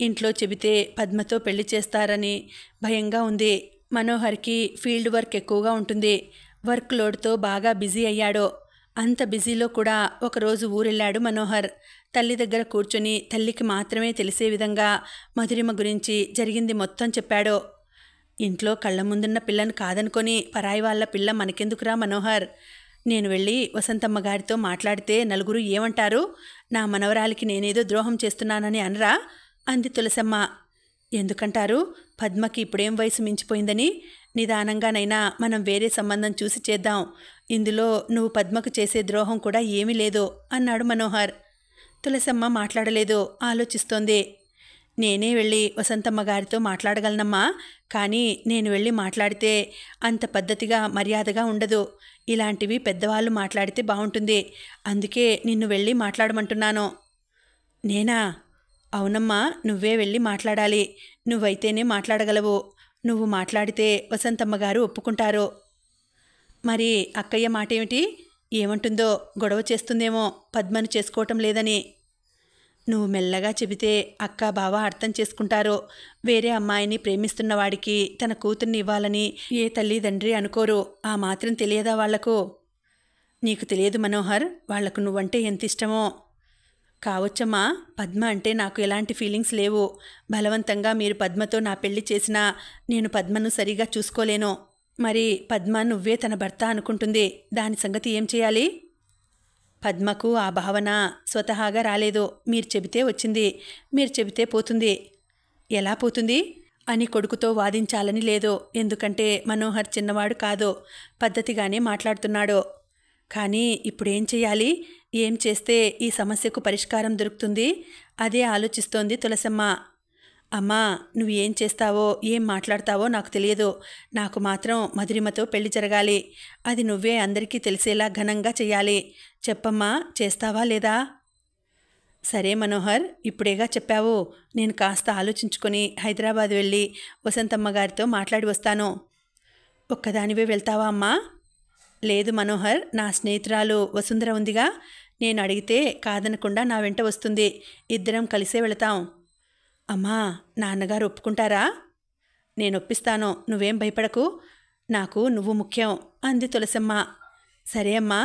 ఇంట్లో చెబితే పద్మతో పెళ్లి చేస్తారని భయంగా ఉంది. మనోహర్కి ఫీల్డ్ వర్క్ ఎక్కువగా ఉంటుంది. వర్క్ లోడ్తో బాగా బిజీ అయ్యాడు. అంత బిజీలో కూడా ఒకరోజు ఊరెళ్ళాడు మనోహర్. తల్లి దగ్గర కూర్చొని తల్లికి మాత్రమే తెలిసే విధంగా మధురిమ గురించి జరిగింది మొత్తం చెప్పాడు. ఇంట్లో కళ్ళ ముందున్న పిల్లను కాదనుకొని పరాయి వాళ్ళ పిల్ల మనకెందుకురా మనోహర్? నేను వెళ్ళి వసంతమ్మ గారితో మాట్లాడితే నలుగురు ఏమంటారు? నా మనవరాలికి నేనేదో ద్రోహం చేస్తున్నానని అనరా? అంది తులసమ్మ. ఎందుకంటారు? పద్మకి ఇప్పుడేం వయసు మించిపోయిందని. నిదానంగానైనా మనం వేరే సంబంధం చూసి చేద్దాం. ఇందులో నువ్వు పద్మకు చేసే ద్రోహం కూడా ఏమీ లేదు అన్నాడు మనోహర్. తులసమ్మ మాట్లాడలేదు, ఆలోచిస్తోంది. నేనే వెళ్ళి వసంతమ్మ గారితో మాట్లాడగలనమ్మా, కానీ నేను వెళ్ళి మాట్లాడితే అంత పద్ధతిగా మర్యాదగా ఉండదు. ఇలాంటివి పెద్దవాళ్ళు మాట్లాడితే బాగుంటుంది. అందుకే నిన్ను వెళ్ళి మాట్లాడమంటున్నాను. నేనా? అవునమ్మా, నువ్వే వెళ్ళి మాట్లాడాలి. నువ్వైతేనే మాట్లాడగలవు. నువ్వు మాట్లాడితే వసంతమ్మ గారు ఒప్పుకుంటారు. మరి అక్కయ్య మాటేమిటి? ఏమంటుందో? గొడవ చేస్తుందేమో పద్మను చేసుకోవటం లేదని. నువ్వు మెల్లగా చెబితే అక్క బావ అర్థం చేసుకుంటారు. వేరే అమ్మాయిని ప్రేమిస్తున్నవాడికి తన కూతుర్ని ఇవ్వాలని ఏ తల్లిదండ్రి అనుకోరు. ఆ మాత్రం తెలియదా వాళ్లకు? నీకు తెలియదు మనోహర్, వాళ్లకు నువ్వంటే ఎంత ఇష్టమో. కావచ్చమ్మా, పద్మ అంటే నాకు ఎలాంటి ఫీలింగ్స్ లేవు. బలవంతంగా మీరు పద్మతో నా పెళ్లి చేసినా నేను పద్మను సరిగా చూసుకోలేను. మరి పద్మ నువ్వే తన భర్త అనుకుంటుంది. దాని సంగతి ఏం చేయాలి? పద్మకు ఆ భావన స్వతహాగా రాలేదు. మీరు చెబితే వచ్చింది. మీరు చెబితే పోతుంది. ఎలా పోతుంది అని కొడుకుతో వాదించాలని లేదు. ఎందుకంటే మనోహర్ చిన్నవాడు కాదు, పద్ధతిగానే మాట్లాడుతున్నాడు. కానీ ఇప్పుడేం చేయాలి? ఏం చేస్తే ఈ సమస్యకు పరిష్కారం దొరుకుతుంది? అదే ఆలోచిస్తోంది తులసమ్మ. అమ్మా, నువ్వు ఏం చేస్తావో ఏం మాట్లాడతావో నాకు తెలియదు. నాకు మాత్రం మధురిమతో పెళ్లి జరగాలి. అది నువ్వే అందరికీ తెలిసేలా ఘనంగా చెయ్యాలి. చెప్పమ్మా, చేస్తావా లేదా? సరే మనోహర్, ఇప్పుడేగా చెప్పావు. నేను కాస్త ఆలోచించుకొని హైదరాబాద్ వెళ్ళి వసంతమ్మ గారితో మాట్లాడి వస్తాను. ఒక్కదానివే వెళ్తావా అమ్మా? లేదు మనోహర్, నా స్నేహితురాలు వసుంధర ఉందిగా. నేను అడిగితే కాదనకుండా నా వెంట వస్తుంది. ఇద్దరం కలిసే వెళతాం. అమ్మా, నాన్నగారు ఒప్పుకుంటారా? నేను ఒప్పిస్తాను, నువ్వేం భయపడకు. నాకు నువ్వు ముఖ్యం అంది తులసమ్మ. సరే అమ్మా,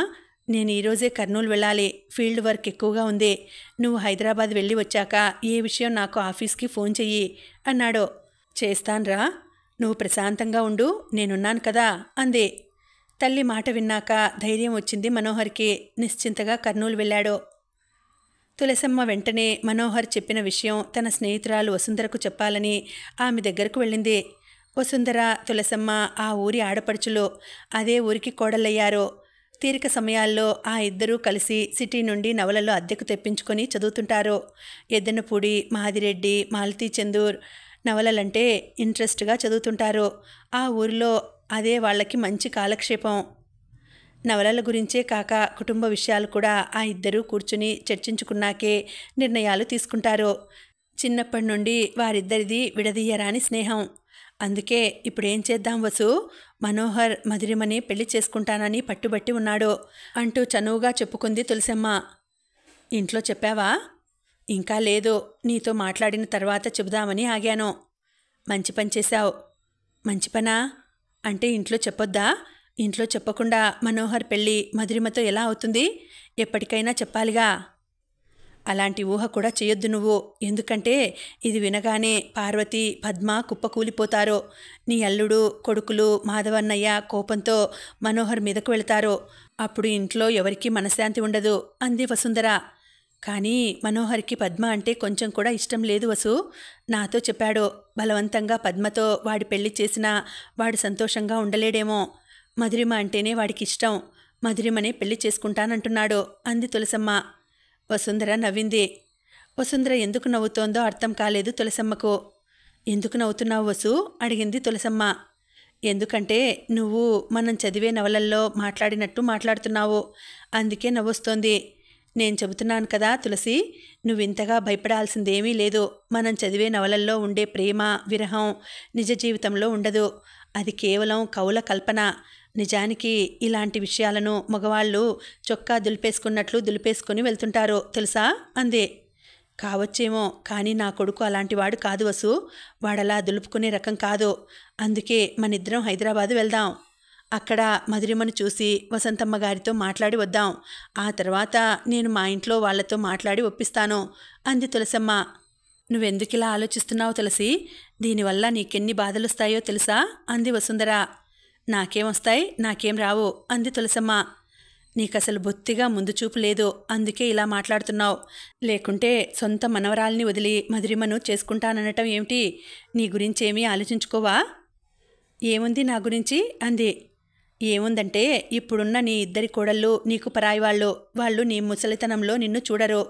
నేను ఈరోజే కర్నూలు వెళ్ళాలి. ఫీల్డ్ వర్క్ ఎక్కువగా ఉంది. నువ్వు హైదరాబాద్ వెళ్ళి వచ్చాక ఏ విషయం నాకు ఆఫీస్కి ఫోన్ చెయ్యి అన్నాడు. చేస్తాన్రా, నువ్వు ప్రశాంతంగా ఉండు, నేనున్నాను కదా అంది. తల్లి మాట విన్నాక ధైర్యం వచ్చింది మనోహర్కి. నిశ్చింతగా కర్నూలు వెళ్ళాడు. తులసమ్మ వెంటనే మనోహర్ చెప్పిన విషయం తన స్నేహితురాలు వసుంధరకు చెప్పాలని ఆమె దగ్గరకు వెళ్ళింది. వసుంధర, తులసమ్మ ఆ ఊరి ఆడపడుచులు. అదే ఊరికి కోడలయ్యారు. తీరిక సమయాల్లో ఆ ఇద్దరూ కలిసి సిటీ నుండి నవలలు అద్దెకు తెప్పించుకొని చదువుతుంటారు. ఎద్దనపూడి, మాదిరెడ్డి, మాలతీ చందూర్ నవలలంటే ఇంట్రెస్ట్గా చదువుతుంటారు. ఆ ఊరిలో అదే వాళ్ళకి మంచి కాలక్షేపం. నవలల గురించే కాక కుటుంబ విషయాలు కూడా ఆ ఇద్దరూ కూర్చుని చర్చించుకున్నాకే నిర్ణయాలు తీసుకుంటారు. చిన్నప్పటి నుండి వారిద్దరిది విడదీయరాని స్నేహం. అందుకే ఇప్పుడేం చేద్దాం వసు? మనోహర్ మధురిమని పెళ్లి చేసుకుంటానని పట్టుబట్టి ఉన్నాడు అంటూ చనువుగా చెప్పుకుంది తులసమ్మ. ఇంట్లో చెప్పావా? ఇంకా లేదు, నీతో మాట్లాడిన తర్వాత చెబుదామని ఆగాను. మంచి పని చేశావు. మంచి పనా అంటే ఇంట్లో చెప్పొద్దా? ఇంట్లో చెప్పకుండా మనోహర్ పెళ్ళి మధురిమతో ఎలా అవుతుంది? ఎప్పటికైనా చెప్పాలిగా. అలాంటి ఊహ కూడా చేయొద్దు నువ్వు. ఎందుకంటే ఇది వినగానే పార్వతి, పద్మ కుప్పకూలిపోతారు. నీ అల్లుడు, కొడుకులు, మాధవన్నయ్య కోపంతో మనోహర్ మీదకు వెళతారు. అప్పుడు ఇంట్లో ఎవరికీ మనశ్శాంతి ఉండదు అంది వసుంధర. కానీ మనోహర్కి పద్మ అంటే కొంచెం కూడా ఇష్టం లేదు వసు. నాతో చెప్పాడు. బలవంతంగా పద్మతో వాడి పెళ్లి చేసినా వాడు సంతోషంగా ఉండలేడేమో. మధురిమ అంటేనే వాడికి ఇష్టం. మధురిమనే పెళ్లి చేసుకుంటానంటున్నాడు అంది తులసమ్మ. వసుంధర నవ్వింది. వసుంధర ఎందుకు నవ్వుతోందో అర్థం కాలేదు తులసమ్మకు. ఎందుకు నవ్వుతున్నావు వసు అడిగింది తులసమ్మ. ఎందుకంటే నువ్వు మనం చదివే నవలల్లో మాట్లాడినట్టు మాట్లాడుతున్నావు, అందుకే నవ్వొస్తోంది. నేను చెబుతున్నాను కదా తులసి, నువ్వింతగా భయపడాల్సిందేమీ లేదు. మనం చదివే నవలల్లో ఉండే ప్రేమ, విరహం నిజ జీవితంలో ఉండదు. అది కేవలం కవుల కల్పన. నిజానికి ఇలాంటి విషయాలను మగవాళ్ళు చొక్కా దులిపేసుకున్నట్లు దులిపేసుకుని వెళ్తుంటారు తెలుసా అంది. కావచ్చేమో, కానీ నా కొడుకు అలాంటివాడు కాదు వసు. వాడలా దులుపుకునే రకం కాదు. అందుకే మనిద్దరం హైదరాబాదు వెళ్దాం. అక్కడ మధురిమను చూసి వసంతమ్మ గారితో మాట్లాడి వద్దాం. ఆ తర్వాత నేను మా ఇంట్లో వాళ్లతో మాట్లాడి ఒప్పిస్తాను అంది తులసమ్మ. నువ్వెందుకిలా ఆలోచిస్తున్నావు తులసి? దీనివల్ల నీకెన్ని బాధలొస్తాయో తెలుసా అంది వసుంధర. నాకేం వస్తాయి, నాకేం రావు అంది తులసమ్మ. నీకసలు బొత్తిగా ముందు చూపు లేదు, అందుకే ఇలా మాట్లాడుతున్నావు. లేకుంటే సొంత మనవరాల్ని వదిలి మధురిమను చేసుకుంటాననటం ఏమిటి? నీ గురించేమీ ఆలోచించుకోవా? ఏముంది నా గురించి అంది. ఏముందంటే, ఇప్పుడున్న నీ ఇద్దరి కోడళ్ళు నీకు పరాయివాళ్ళు. వాళ్ళు నీ ముసలితనంలో నిన్ను చూడరు.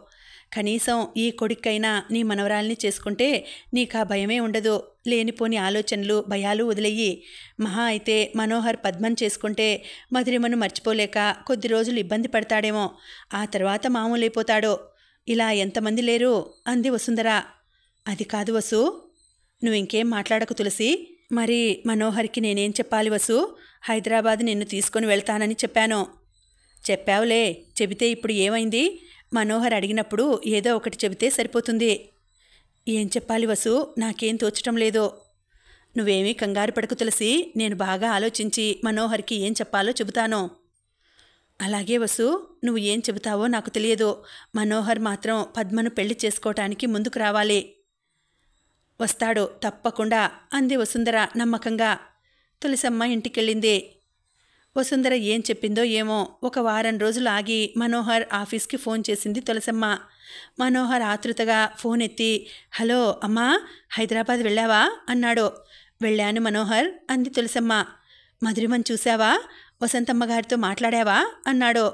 కనీసం ఈ కొడుక్కైనా నీ మనవరాల్ని చేసుకుంటే నీకా భయమే ఉండదు. లేనిపోని ఆలోచనలు, భయాలు వదిలేయి. మహా అయితే మనోహర్ పద్మం చేసుకుంటే మధురిమను మర్చిపోలేక కొద్ది రోజులు ఇబ్బంది పడతాడేమో. ఆ తర్వాత మామూలైపోతాడు. ఇలా ఎంతమంది లేరు అంది వసుంధర. అది కాదు వసు. నువ్వింకేం మాట్లాడకు తులసి. మరి మనోహర్కి నేనేం చెప్పాలి వసు? హైదరాబాద్ నిన్ను తీసుకొని వెళ్తానని చెప్పాను. చెప్పావులే, చెబితే ఇప్పుడు ఏమైంది? మనోహర్ అడిగినప్పుడు ఏదో ఒకటి చెబితే సరిపోతుంది. ఏం చెప్పాలి వసు? నాకేం తోచటం లేదు. నువ్వేమీ కంగారు పడకు తులసి. నేను బాగా ఆలోచించి మనోహర్కి ఏం చెప్పాలో చెబుతాను. అలాగే వసు, నువ్వు ఏం చెబుతావో నాకు తెలియదు. మనోహర్ మాత్రం పద్మను పెళ్లి చేసుకోవటానికి ముందుకు రావాలి. వస్తాడు తప్పకుండా అంది వసుంధర నమ్మకంగా. తులసమ్మ ఇంటికెళ్ళింది. వసుంధర ఏం చెప్పిందో ఏమో. ఒక వారం రోజులు ఆగి మనోహర్ ఆఫీస్కి ఫోన్ చేసింది తులసమ్మ. మనోహర్ ఆతృతగా ఫోన్ ఎత్తి, హలో అమ్మా, హైదరాబాద్ వెళ్ళావా అన్నాడు. వెళ్ళాను మనోహర్ అంది తులసమ్మ. మధురిమను చూశావా? వసంతమ్మ గారితో మాట్లాడావా అన్నాడు.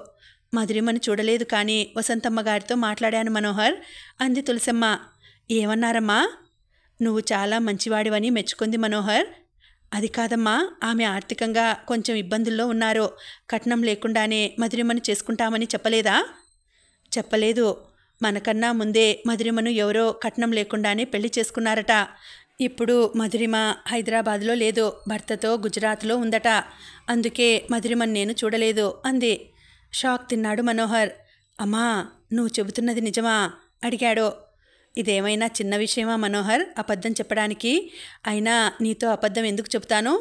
మధురిమను చూడలేదు, కానీ వసంతమ్మ గారితో మాట్లాడాను మనోహర్ అంది తులసమ్మ. ఏమన్నారమ్మా? నువ్వు చాలా మంచివాడివని మెచ్చుకుంది మనోహర్. అది కాదమ్మా, ఆమె ఆర్థికంగా కొంచెం ఇబ్బందుల్లో ఉన్నారు. కట్నం లేకుండానే మధురిమను చేసుకుంటామని చెప్పలేదా? చెప్పలేదు. మనకన్నా ముందే మధురిమను ఎవరో కట్నం లేకుండానే పెళ్లి చేసుకున్నారట. ఇప్పుడు మధురిమ హైదరాబాద్లో లేదు, భర్తతో గుజరాత్లో ఉందట. అందుకే మధురిమను నేను చూడలేదు అంది. షాక్ తిన్నాడు మనోహర్. అమ్మా, నువ్వు చెబుతున్నది నిజమా అడిగాడు. ఇదేమైనా చిన్న విషయమా మనోహర్ అబద్ధం చెప్పడానికి? అయినా నీతో అబద్ధం ఎందుకు చెబుతాను?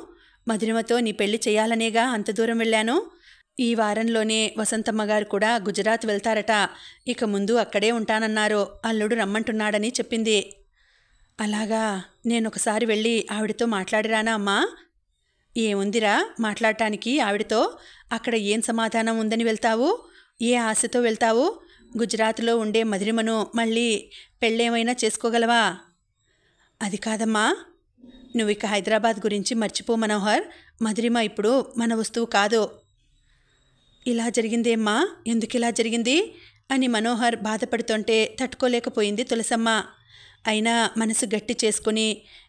మధురిమతో నీ పెళ్లి చేయాలనేగా అంత దూరం వెళ్ళాను. ఈ వారంలోనే వసంతమ్మ గారు కూడా గుజరాత్ వెళ్తారట. ఇక ముందు అక్కడే ఉంటానన్నారు. అల్లుడు రమ్మంటున్నాడని చెప్పింది. అలాగా, నేనొకసారి వెళ్ళి ఆవిడతో మాట్లాడిరానా అమ్మా? ఏముందిరా మాట్లాడటానికి ఆవిడతో? అక్కడ ఏం సమాధానం ఉందని వెళ్తావు? ఏ ఆశతో వెళ్తావు? గుజరాత్లో ఉండే మధురిమను మళ్ళీ పెళ్ళేమైనా చేసుకోగలవా? అది కాదమ్మా. నువ్వు ఇక హైదరాబాద్ గురించి మర్చిపో మనోహర్. మధురిమ ఇప్పుడు మన వస్తువు కాదు. ఇలా జరిగిందేమ్మా? ఎందుకు ఇలా జరిగింది అని మనోహర్ బాధపడుతుంటే తట్టుకోలేకపోయింది తులసమ్మ. అయినా మనసు గట్టి చేసుకుని,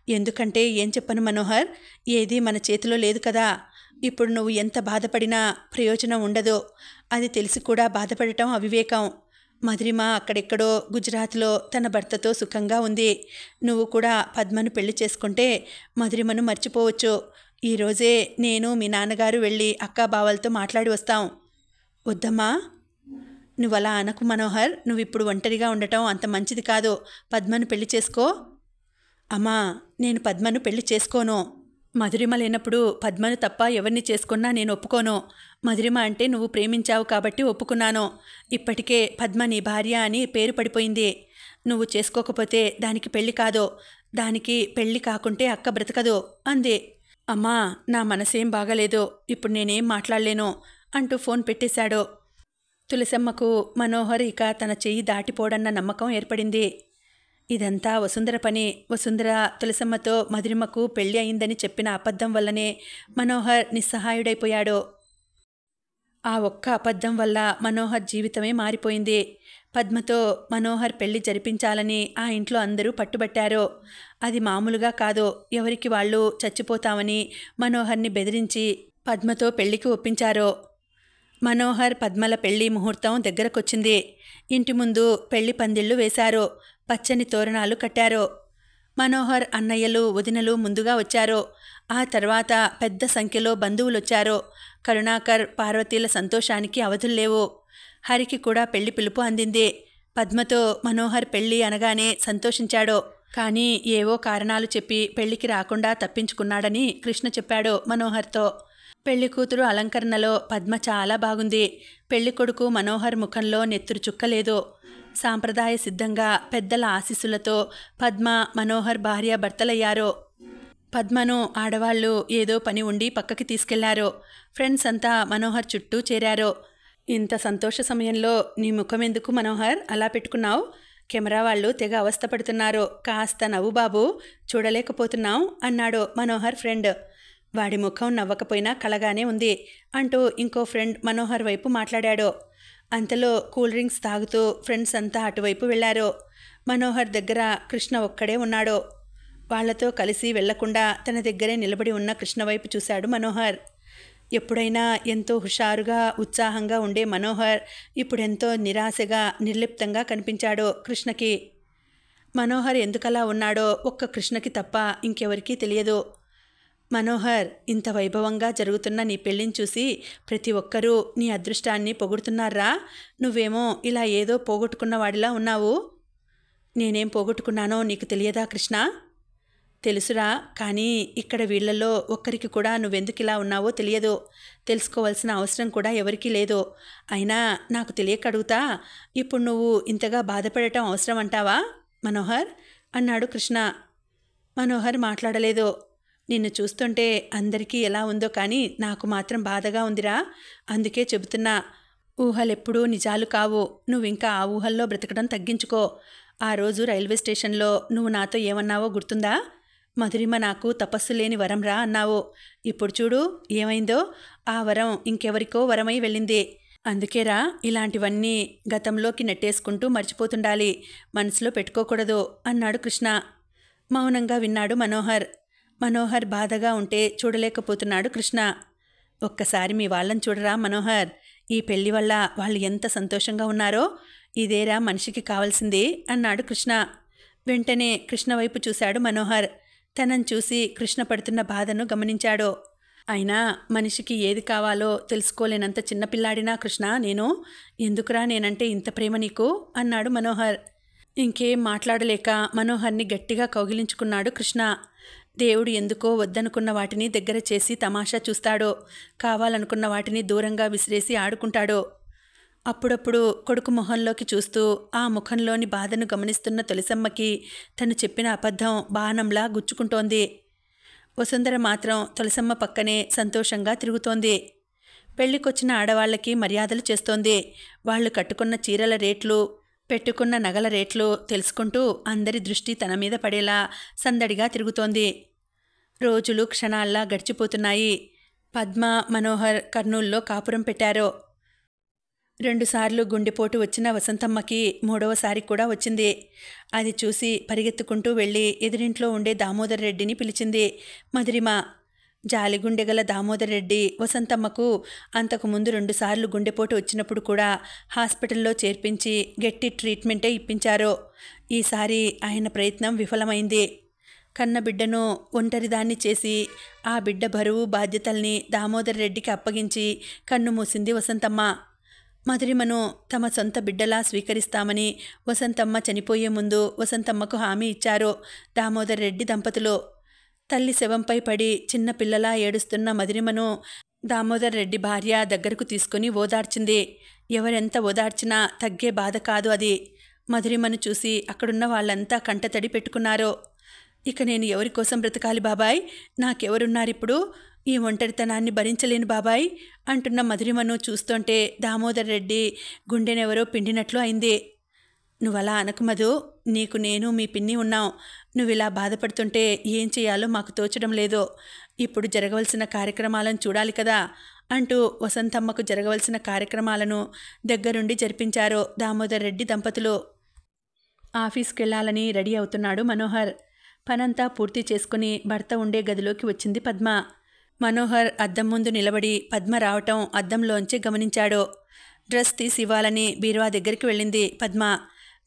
ఎందుకంటే ఏం చెప్పను మనోహర్, ఏదీ మన చేతిలో లేదు కదా. ఇప్పుడు నువ్వు ఎంత బాధపడినా ప్రయోజనం ఉండదు. అది తెలిసి కూడా బాధపడటం అవివేకం. మధురిమ అక్కడెక్కడో గుజరాత్లో తన భర్తతో సుఖంగా ఉంది. నువ్వు కూడా పద్మను పెళ్లి చేసుకుంటే మధురిమను మర్చిపోవచ్చు. ఈరోజే నేను మీ నాన్నగారు వెళ్ళి అక్కాబావలతో మాట్లాడి వస్తాం. వద్దమ్మా, నువ్వలా అనకు మనోహర్. నువ్విప్పుడు ఒంటరిగా ఉండటం అంత మంచిది కాదు. పద్మను పెళ్లి చేసుకో. అమ్మా, నేను పద్మను పెళ్లి చేసుకోను. మధురిమ లేనప్పుడు పద్మను తప్ప ఎవరిని చేసుకున్నా నేను ఒప్పుకోను. మధురిమ అంటే నువ్వు ప్రేమించావు కాబట్టి ఒప్పుకున్నాను. ఇప్పటికే పద్మ నీ భార్య అని పేరు పడిపోయింది. నువ్వు చేసుకోకపోతే దానికి పెళ్లి కాదు. దానికి పెళ్లి కాకుంటే అక్క బ్రతకదు అంది. అమ్మా, నా మనసేం బాగలేదు. ఇప్పుడు నేనేం మాట్లాడలేను అంటూ ఫోన్ పెట్టేశాడు. తులసమ్మకు మనోహర్ ఇక తన చెయ్యి దాటిపోడన్న నమ్మకం ఏర్పడింది. ఇదంతా వసుంధర పని. వసుంధర తులసమ్మతో మధురిమకు పెళ్లి అయిందని చెప్పిన అబద్ధం వల్లనే మనోహర్ నిస్సహాయుడైపోయాడు. ఆ ఒక్క అబద్ధం వల్ల మనోహర్ జీవితమే మారిపోయింది. పద్మతో మనోహర్ పెళ్లి జరిపించాలని ఆ ఇంట్లో అందరూ పట్టుబట్టారు. అది మామూలుగా కాదు. ఎవరికి వాళ్ళు చచ్చిపోతామని మనోహర్ని బెదిరించి పద్మతో పెళ్లికి ఒప్పించారు. మనోహర్, పద్మల పెళ్లి ముహూర్తం దగ్గరకొచ్చింది. ఇంటి ముందు పెళ్లి పందిళ్లు వేశారు. పచ్చని తోరణాలు కట్టారు. మనోహర్ అన్నయ్యలు, వదినలు ముందుగా వచ్చారు. ఆ తర్వాత పెద్ద సంఖ్యలో బంధువులొచ్చారు. కరుణాకర్, పార్వతీల సంతోషానికి అవధుల్లేవు. హరికి కూడా పెళ్లి పిలుపు అందింది. పద్మతో మనోహర్ పెళ్లి అనగానే సంతోషించాడు. కానీ ఏవో కారణాలు చెప్పి పెళ్లికి రాకుండా తప్పించుకున్నాడని కృష్ణ చెప్పాడు మనోహర్తో. పెళ్లి కూతురు అలంకరణలో పద్మ చాలా బాగుంది. పెళ్లి కొడుకు మనోహర్ ముఖంలో నెత్తురు చుక్కలేదు. సాంప్రదాయ సిద్ధంగా పెద్దల ఆశీస్సులతో పద్మ, మనోహర్ భార్యాభర్తలయ్యారు. పద్మను ఆడవాళ్లు ఏదో పని ఉండి పక్కకి తీసుకెళ్లారు. ఫ్రెండ్స్ అంతా మనోహర్ చుట్టూ చేరారు. ఇంత సంతోష సమయంలో నీ ముఖమెందుకు మనోహర్ అలా పెట్టుకున్నావు? కెమెరా వాళ్ళు తెగ అవస్థపడుతున్నారు. కాస్త నవ్వు బాబు, చూడలేకపోతున్నాం అన్నాడు మనోహర్ ఫ్రెండ్. వాడి ముఖం నవ్వకపోయినా కలగానే ఉంది అంటూ ఇంకో ఫ్రెండ్ మనోహర్ వైపు మాట్లాడాడు. అంతలో కూల్ డ్రింక్స్ తాగుతూ ఫ్రెండ్స్ అంతా అటువైపు వెళ్లారు. మనోహర్ దగ్గర కృష్ణ ఒక్కడే ఉన్నాడు. వాళ్లతో కలిసి వెళ్లకుండా తన దగ్గరే నిలబడి ఉన్న కృష్ణ వైపు చూశాడు మనోహర్. ఎప్పుడైనా ఎంతో హుషారుగా, ఉత్సాహంగా ఉండే మనోహర్ ఇప్పుడెంతో నిరాశగా, నిర్లిప్తంగా కనిపించాడు కృష్ణకి. మనోహర్ ఎందుకలా ఉన్నాడో ఒక్క కృష్ణకి తప్ప ఇంకెవరికీ తెలియదు. మనోహర్, ఇంత వైభవంగా జరుగుతున్న నీ పెళ్లిని చూసి ప్రతి ఒక్కరూ నీ అదృష్టాన్ని పొగుడుతున్నారా? నువ్వేమో ఇలా ఏదో పోగొట్టుకున్నవాడిలా ఉన్నావు. నేనేం పోగొట్టుకున్నానో నీకు తెలియదా కృష్ణ? తెలుసురా, కానీ ఇక్కడ వీళ్లలో ఒక్కరికి కూడా నువ్వెందుకిలా ఉన్నావో తెలియదు. తెలుసుకోవాల్సిన అవసరం కూడా ఎవరికీ లేదు. అయినా నాకు తెలియక అడుగుతా, ఇప్పుడు నువ్వు ఇంతగా బాధపడటం అవసరం అంటావా మనోహర్ అన్నాడు కృష్ణ. మనోహర్ మాట్లాడలేదు. నిన్ను చూస్తుంటే అందరికీ ఎలా ఉందో కానీ నాకు మాత్రం బాధగా ఉందిరా. అందుకే చెబుతున్నా, ఊహలెప్పుడూ నిజాలు కావు. నువ్వింకా ఆ ఊహల్లో బ్రతకడం తగ్గించుకో. ఆ రోజు రైల్వే స్టేషన్లో నువ్వు నాతో ఏమన్నావో గుర్తుందా? మధురిమ నాకు తపస్సు లేని వరం రా అన్నావు. ఇప్పుడు చూడు ఏమైందో. ఆ వరం ఇంకెవరికో వరమై వెళ్ళింది. అందుకేరా ఇలాంటివన్నీ గతంలోకి నెట్టేసుకుంటూ మర్చిపోతుండాలి, మనసులో పెట్టుకోకూడదు అన్నాడు కృష్ణ. మౌనంగా విన్నాడు మనోహర్. మనోహర్ బాధగా ఉంటే చూడలేకపోతున్నాడు కృష్ణ. ఒక్కసారి మీ వాళ్ళని చూడరా మనోహర్. ఈ పెళ్లి వల్ల వాళ్ళు ఎంత సంతోషంగా ఉన్నారో. ఇదేరా మనిషికి కావాల్సింది అన్నాడు కృష్ణ. వెంటనే కృష్ణ వైపు చూశాడు మనోహర్. తనను చూసి కృష్ణ పడుతున్న బాధను గమనించాడు. అయినా మనిషికి ఏది కావాలో తెలుసుకోలేనంత చిన్నపిల్లాడినా కృష్ణ నేను. ఎందుకురా నేనంటే ఇంత ప్రేమ నీకు అన్నాడు మనోహర్. ఇంకేం మాట్లాడలేక మనోహర్ని గట్టిగా కౌగిలించుకున్నాడు కృష్ణ. దేవుడు ఎందుకో వద్దనుకున్న వాటిని దగ్గర చేసి తమాషా చూస్తాడు. కావాలనుకున్న వాటిని దూరంగా విసిరేసి ఆడుకుంటాడు. అప్పుడప్పుడు కొడుకు మొహంలోకి చూస్తూ ఆ ముఖంలోని బాధను గమనిస్తున్న తులసమ్మకి తను చెప్పిన అబద్ధం బాణంలా గుచ్చుకుంటోంది. వసుంధర మాత్రం తులసమ్మ పక్కనే సంతోషంగా తిరుగుతోంది. పెళ్లికొచ్చిన ఆడవాళ్లకి మర్యాదలు చేస్తోంది. వాళ్ళు కట్టుకున్న చీరల రేట్లు, పెట్టుకున్న నగల రేట్లు తెలుసుకుంటూ అందరి దృష్టి తన మీద పడేలా సందడిగా తిరుగుతోంది. రోజులు క్షణాల్లా గడిచిపోతున్నాయి. పద్మ, మనోహర్ కర్నూల్లో కాపురం పెట్టారు. 2 సార్లు గుండెపోటు వచ్చిన వసంతమ్మకి 3వసారి కూడా వచ్చింది. అది చూసి పరిగెత్తుకుంటూ వెళ్ళి ఎదురింట్లో ఉండే దామోదర్ రెడ్డిని పిలిచింది మధురిమ. జాలిగుండెగల దామోదర్ రెడ్డి వసంతమ్మకు అంతకుముందు 2 సార్లు గుండెపోటు వచ్చినప్పుడు కూడా హాస్పిటల్లో చేర్పించి గట్టి ట్రీట్మెంటే ఇప్పించారు. ఈసారి ఆయన ప్రయత్నం విఫలమైంది. కన్న బిడ్డను ఒంటరిదాన్ని చేసి ఆ బిడ్డ బరువు బాధ్యతల్ని దామోదర్ రెడ్డికి అప్పగించి కన్ను మూసింది వసంతమ్మ. మధురిమను తమ సొంత బిడ్డలా స్వీకరిస్తామని వసంతమ్మ చనిపోయే ముందు వసంతమ్మకు హామీ ఇచ్చారు దామోదర్ రెడ్డి దంపతులు. తల్లి శవంపై పడి చిన్న పిల్లలా ఏడుస్తున్న మధురిమను దామోదర్ రెడ్డి భార్య దగ్గరకు తీసుకుని ఓదార్చింది. ఎవరెంత ఓదార్చినా తగ్గే బాధ కాదు అది. మధురిమను చూసి అక్కడున్న వాళ్ళంతా కంటతడి పెట్టుకున్నారు. ఇక నేను ఎవరి కోసం బ్రతకాలి బాబాయ్? నాకెవరున్నారిప్పుడు? ఈ ఒంటరితనాన్ని భరించలేను బాబాయ్ అంటున్న మధురిమను చూస్తుంటే దామోదర్ రెడ్డి గుండెనెవరో పిండినట్లు అయింది. నువ్వలా అనకు మధు, నీకు నేను మీ పిన్ని ఉన్నాం. నువ్విలా బాధపడుతుంటే ఏం చేయాలో మాకు తోచడం లేదు. ఇప్పుడు జరగవలసిన కార్యక్రమాలను చూడాలి కదా అంటూ వసంతమ్మకు జరగవలసిన కార్యక్రమాలను దగ్గరుండి జరిపించారు దామోదర్ రెడ్డి దంపతులు. ఆఫీస్కెళ్లాలని రెడీ అవుతున్నాడు మనోహర్. పనంతా పూర్తి చేసుకుని భర్త ఉండే గదిలోకి వచ్చింది పద్మ. మనోహర్ అద్దం ముందు నిలబడి పద్మ రావటం అద్దంలోంచి గమనించాడు. డ్రెస్ తీసి ఇవ్వాలని బీరువా దగ్గరికి వెళ్ళింది పద్మ.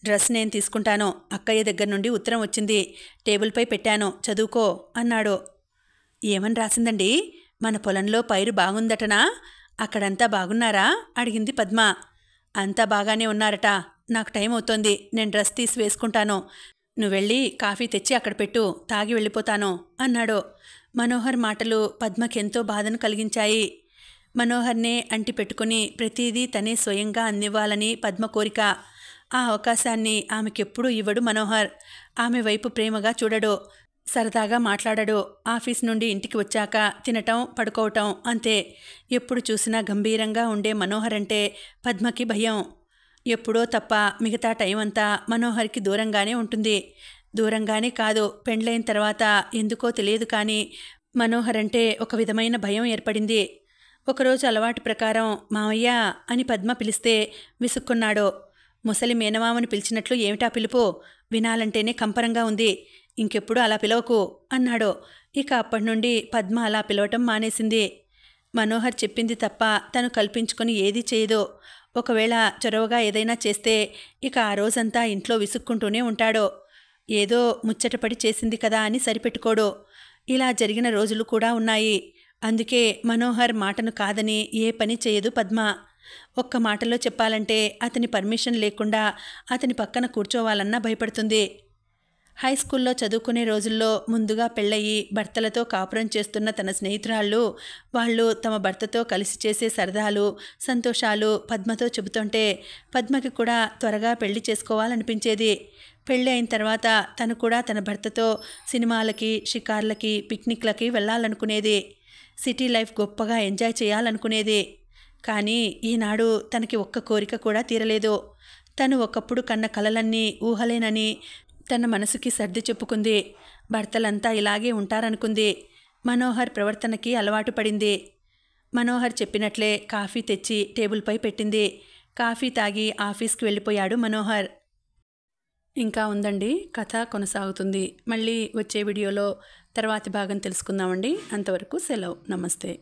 డ్రెస్ నేను తీసుకుంటాను. అక్కయ్య దగ్గర నుండి ఉత్తరం వచ్చింది. టేబుల్పై పెట్టాను, చదువుకో అన్నాడు. ఏమని రాసిందండి? మన పొలంలో పైరు బాగుందటనా? అక్కడంతా బాగున్నారా అడిగింది పద్మ. అంతా బాగానే ఉన్నారట. నాకు టైం అవుతోంది. నేను డ్రెస్ తీసి వేసుకుంటాను. నువ్వెళ్ళి కాఫీ తెచ్చి అక్కడ పెట్టు, తాగి వెళ్ళిపోతాను అన్నాడు. మనోహర్ మాటలు పద్మకెంతో బాధను కలిగించాయి. మనోహర్నే అంటి పెట్టుకుని ప్రతిదీ తనే స్వయంగా అందివ్వాలని పద్మ కోరిక. ఆ అవకాశాన్ని ఆమెకెప్పుడూ ఇవ్వడు మనోహర్. ఆమె వైపు ప్రేమగా చూడడు, సరదాగా మాట్లాడడు. ఆఫీస్ నుండి ఇంటికి వచ్చాక తినటం, పడుకోవటం అంతే. ఎప్పుడు చూసినా గంభీరంగా ఉండే మనోహర్ అంటే పద్మకి భయం. ఎప్పుడో తప్ప మిగతా టైం అంతా మనోహర్కి దూరంగానే ఉంటుంది. దూరంగానే కాదు, పెండ్లైన తర్వాత ఎందుకో తెలియదు కానీ మనోహర్ అంటే ఒక విధమైన భయం ఏర్పడింది. ఒకరోజు అలవాటు ప్రకారం మావయ్య అని పద్మ పిలిస్తే విసుక్కున్నాడు. ముసలి మేనమామని పిలిచినట్లు ఏమిటా పిలుపు? వినాలంటేనే కంపరంగా ఉంది. ఇంకెప్పుడు అలా పిలవకు అన్నాడు. ఇక అప్పటి నుండి పద్మ అలా పిలవటం మానేసింది. మనోహర్ చెప్పింది తప్ప తను కల్పించుకొని ఏదీ చేయదు. ఒకవేళ చొరవగా ఏదైనా చేస్తే ఇక ఆ రోజంతా ఇంట్లో విసుక్కుంటూనే ఉంటాడు. ఏదో ముచ్చటపడి చేసింది కదా అని సరిపెట్టుకోడు. ఇలా జరిగిన రోజులు కూడా ఉన్నాయి. అందుకే మనోహర్ మాటను కాదని ఏ పని చేయదు పద్మ. ఒక్క మాటలో చెప్పాలంటే అతని పర్మిషన్ లేకుండా అతని పక్కన కూర్చోవాలన్నా భయపడుతుంది. హై స్కూల్లో చదువుకునే రోజుల్లో ముందుగా పెళ్ళయి భర్తలతో కాపురం చేస్తున్న తన స్నేహితురాళ్ళు వాళ్ళు తమ భర్తతో కలిసి చేసే సరదాలు, సంతోషాలు పద్మతో చెబుతుంటే పద్మకి కూడా త్వరగా పెళ్లి చేసుకోవాలనిపించేది. పెళ్ళి అయిన తర్వాత తను కూడా తన భర్తతో సినిమాలకి, షికార్లకి, పిక్నిక్లకి వెళ్ళాలనుకునేది. సిటీ లైఫ్ గొప్పగా ఎంజాయ్ చేయాలనుకునేది. కానీ ఈనాడు తనకి ఒక్క కోరిక కూడా తీరలేదు. తను ఒకప్పుడు కన్న కలలన్నీ ఊహలేనని తన మనసుకి సర్ది చెప్పుకుంది. భర్తలంతా ఇలాగే ఉంటారనుకుంది. మనోహర్ ప్రవర్తనకి అలవాటు పడింది. మనోహర్ చెప్పినట్లే కాఫీ తెచ్చి టేబుల్పై పెట్టింది. కాఫీ తాగి ఆఫీస్కి వెళ్ళిపోయాడు మనోహర్. ఇంకా ఉందండి, కథ కొనసాగుతుంది. మళ్ళీ వచ్చే వీడియోలో తర్వాతి భాగం తెలుసుకుందామండి. అంతవరకు సెలవు. నమస్తే.